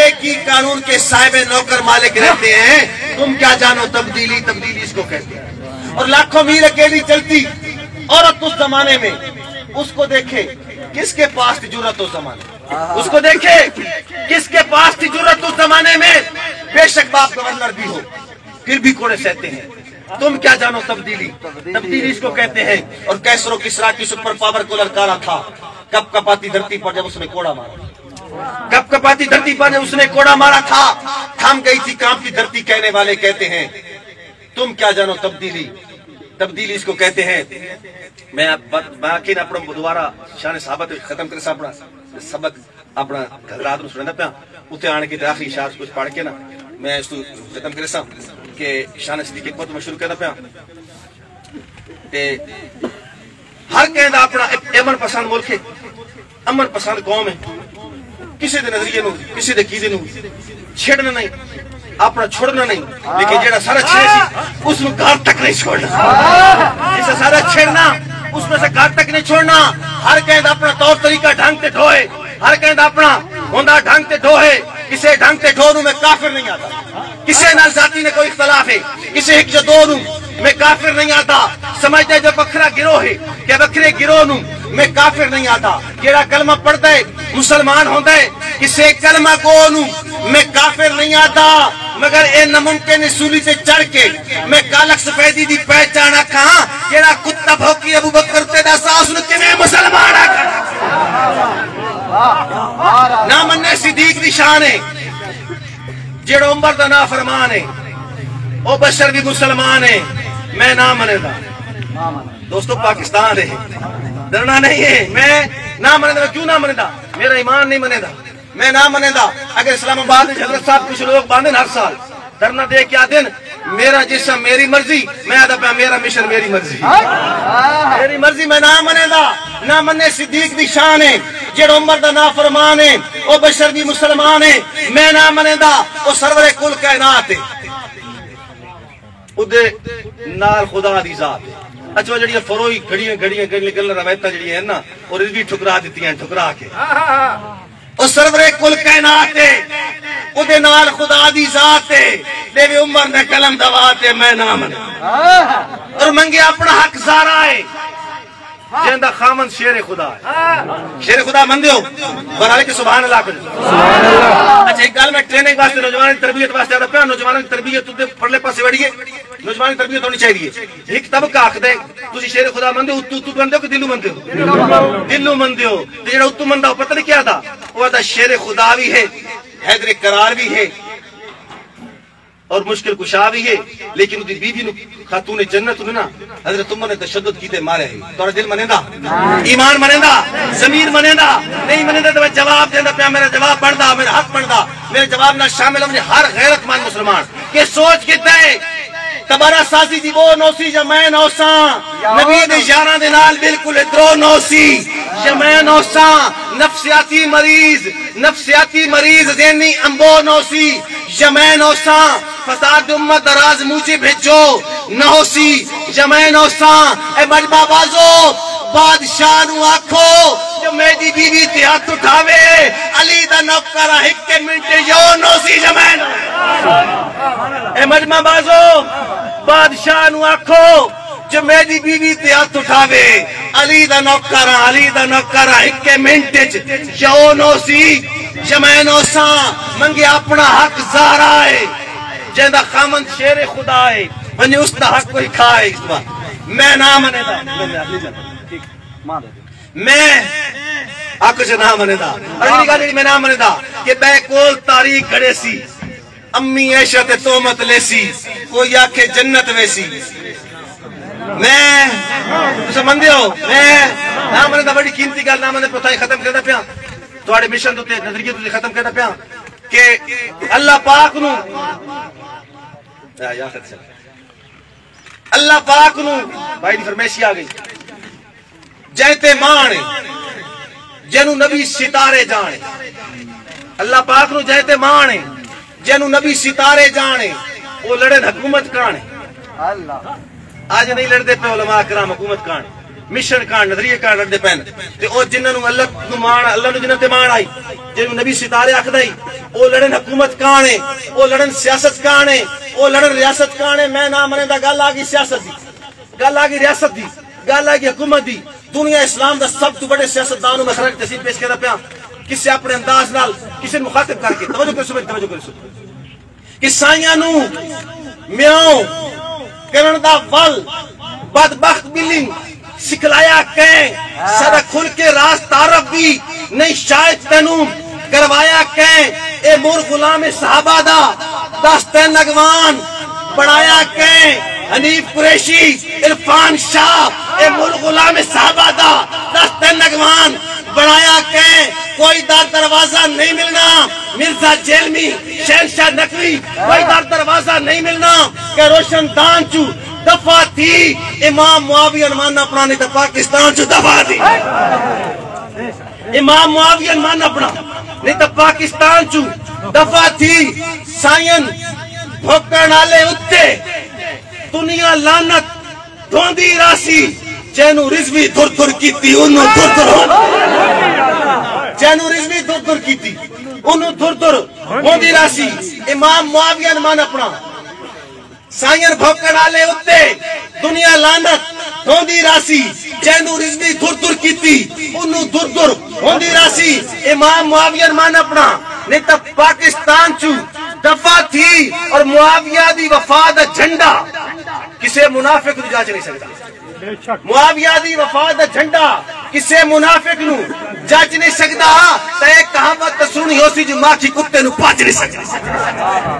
ایک ہی قانون کے صاحب نوکر مالک رہتے ہیں. تم کیا جانو تبدیلی اس کو کہتے ہیں. اور لاکھوں میل اکیلی چلتی عورت اس زمانے میں، اس کو دیکھے کس کے پاس تھی جرأت اس زمانے میں، اس کو دیکھے کس کے پاس تھی جرأت اس زمانے میں. بے شک باپ گورنر بھی ہو پھر بھی کوڑے سہتے ہیں. تم کیا جانو تبدیلی اس کو کہتے ہیں. اور کیسر و کسرا کی سپر پاور کو للکارا تھا، کپ کپاتی دھرتی پر جب اس نے کوڑا مارا، کپ کپاتی دھرتی پر جب اس نے کوڑا مارا تھا، تھام گئی تھی کانپتی دھرتی. کہنے والے کہتے ہیں تم کیا جانو تبدیلی اس کو کہتے ہیں. میں باقی اپنا دوبارہ شان صحابت ختم کر اپنا سبق اپنا گھرات نو سننا پیا. اتنے آنے کی آخری اشار کچھ پڑھ کے نا میں اس کو ختم کرے سا کہ شان صدیق حکمت میں شروع کرنا پیا. ہر کہندا اپنا امن پسند ملک ہے، امن پسند قوم ہے. کسی دے نظریے نو کسی دے قیدے نو چھڑنا نہیں، اپنا چھوڑنا نہیں. لیکن جیڑا سارا چھڑے سی اس نو گھر تک نہیں چھوڑنا، جسے سارا چھڑنا اس میں سے گھر تک نہیں چھوڑنا. ہر کہندا اپنا طور طریقہ ڈھنگ تے ڈھوئے، ہر کہندا اپنا ہوندا ڈھنگ تے ڈھوئے. کسے ڈھنگ تے ڈھو میں کافر نہیں آتا. کسے نال ذاتی نے کوئی اختلاف ہے، کسے ایک جو دو میں کافر نہیں آتا. سمجھتے جو بکھرا گروہ ہے کہ بکھرے گروہ نو میں کافر نہیں آتا. جیڑا کلمہ پڑھتا ہے مسلمان ہوتا ہے، کسے کلمہ کو نو میں کافر نہیں آتا. مگر اے نممکن سولی تے چڑھ کے میں کالک سفیدی دی پہچانا کہاں. جیڑا کتا بھوکی ابو بکر تے دا ساس نو کنے مسلمان آکھا. نہ مننے صدیق دی شان ہے، جیڑا عمر دا نافرمان ہے. او بشر بھی مسلمان ہے، میں نہ منے دا. دوستو پاکستان ہے، ڈرنا نہیں ہے. میں نہ منے دا. کیوں نہ منے دا؟ میرا ایمان نہیں منے دا، میں نہ منے دا. اگر اسلام آباد میں حضرت صاحب کچھ لوگ باندھن ہر سال دھرنا دے کیا دن میرا جسم میری مرضی، میں آدھا پہ میرا مشن میری مرضی، میری مرضی. میں نہ منے دا. نہ منے صدیق دی شان ہے، جیڑا عمر دا نافرمان ہے، او بشر بھی مسلمان ہے. میں نہ منے دا. او سرور کل کائنات ہے، ادھے نال خدا دی ذات ہے. اچھا جڑی فروئی گھڑیاں گل روایتاں جڑی ہیں نا اور بھی ٹھکرا دیتی ہیں ٹھکرا کے. او سرور کل کائنات ہے، ادھے نال خدا دی ذات ہے. دے عمر نے قلم دوات ہے، میں نہ منے. اور منگے اپنا حق زارا ہے، جہندہ خامن شیر خدا ہے. شیر خدا من دیو برحال کے سبحان اللہ کو. اچھا ایک گال میں ٹریننگ واسطے نوجوان تربیت واسطے آدھا پہ نوجوان تربیت تو پڑھلے پاسے وڑیے. نوجوان تربیت ہونی چاہیے. ایک طبقہ آخ دے تسی شیر خدا من دیو، اتو من دیو کہ دلو من دیو؟ دلو من دیو. جیڑا اتو من دا پتہ نہیں کیا تھا، وہ آدھا شیر خدا بھی ہے، حیدر قرار بھی ہے اور مشکل کشا بھی ہے. لیکن اُدھی بیوی نو خاتون جنت نے نا حضرت عمر نے تشدد کیتے مارے ہے. تو دل منیندا، ایمان منیندا، زمین منیندا. نہیں منیندا تو میں جواب دیندا پیا. میرا جواب بندا، میرا حق بندا. میرے جواب نہ شامل ہو ہر غیرت مند مسلمان کہ سوچ کیتا ہے تبارہ سازی دی وہ نوسی یا میں نوساں. نبی دے یاراں دے نال بالکل درو نوسی یا میں نوساں. نفسیاتی مریض ذہنی امبو نوسی یا میں نوساں. فساد امت راز مجھے بھیجو نوسی یا میں نوساں. اے مجمع بازو بادشاہ نو آکھو جو میری بیوی تے ہاتھ اٹھاوے علی دا نوکر ایک منٹ یو نوسی یا میں نوساں. اے مجمع بازو بادشاہ نو آکھو جو میری بیوی تے ہاتھ اٹھاوے علی دا نوکر ایک منٹ یو نوسی یا میں نوساں. منگے اپنا حق زارا ہے، جہاں خامن شیر خدا ہے، ونجے اس دا حق کوئی کھائے. اس بات میں نہ منے دا. میں آکو سے نہ منے دا. اگلی گا جی میں نہ منے دا کہ بے کول تاریخ کھڑے سی، امی عائشہ تے تومت لے سی، کوئی آکھے جنت ویسی. میں سمندے ہو میں نہ منے دا. بڑی قیمتی گل نہ منے پتہ ختم کردا پیا تواڈے مشن تے نظریے تے ختم کردا پیا کہ اللہ پاک نو اللہ پاک نو بھائی دی فرمائش آ گئی جہتے مان جنو نبی ستارے جانے. اللہ پاک نو جہتے مان جنو نبی ستارے جانے وہ لڑن حکومت کانے. آج نہیں لڑتے پہ علماء کرام حکومت کانے مشن کان نظریے کان لڑتے پہن تے او جنہاں نو اللہ نو مان اللہ نو جنہاں تے مان آئی جنو نبی ستارے آکھدا ہی وہ لڑن حکومت کانے وہ لڑن سیاست کانے وہ لڑن ریاست کانے میں نہ منے دا گل آگی سیاست دی گل آگی ریاست دی گل آگی حکومت دی دنیا اسلام دا سب تو بڑے سیاستدانوں میں خرج تصویر پیش کرنا پیا کسی اپنے انداز نال کسی مخاطب کر کے توجہ کرسو کہ سائیاں نو میاں کرن دا ول بدبخت بلنگ سکھلایا کہیں سدا کھل کے راز تعارف بھی نہیں شاید تینوں کروایا کہیں اے مور غلام صحابہ دا دستین نگوان بڑھایا کہیں حنیف قریشی عرفان شاہ اے مور غلام صحابہ دا دستین نگوان بڑھایا کہیں کوئی دار دروازہ نہیں ملنا مرزا جیلمی شہنشاہ نقوی کوئی دار دروازہ نہیں ملنا کہ روشن دان چو دفع تھی امام معاویہ مان اپنا نہیں تو پاکستان چو دفع تھی امام معاویہ مان اپنا نہیں تو پاکستان چو دفع تھی سائن بھوکن آلے اتے دنیا لانت دھوندی راسی چینو رزوی دھر دھر کیتی انہوں دھر دھر چینو رزوی دھر دھر کیتی انہوں دھر دھر ہوندی راسی امام معاویہ مان اپنا سائن بھوکن آلے اتے دنیا لانت ہوندی راسی چینو رزوی دھر دھر کیتی انہوں دھر دھر ہوندی راسی امام معاویہ مان اپنا نہیں تو پاکستان چو دفع تھی اور معاویہ دی وفاد جھنڈا کسے منافق نو جاچ نہیں سکتا معاویہ دی وفاد جھنڈا کسے منافق نو جاچ نہیں سکتا تو ایک کہاوت سنی ہو سی جو ماں کی کتے نو پاچ نہیں سکتا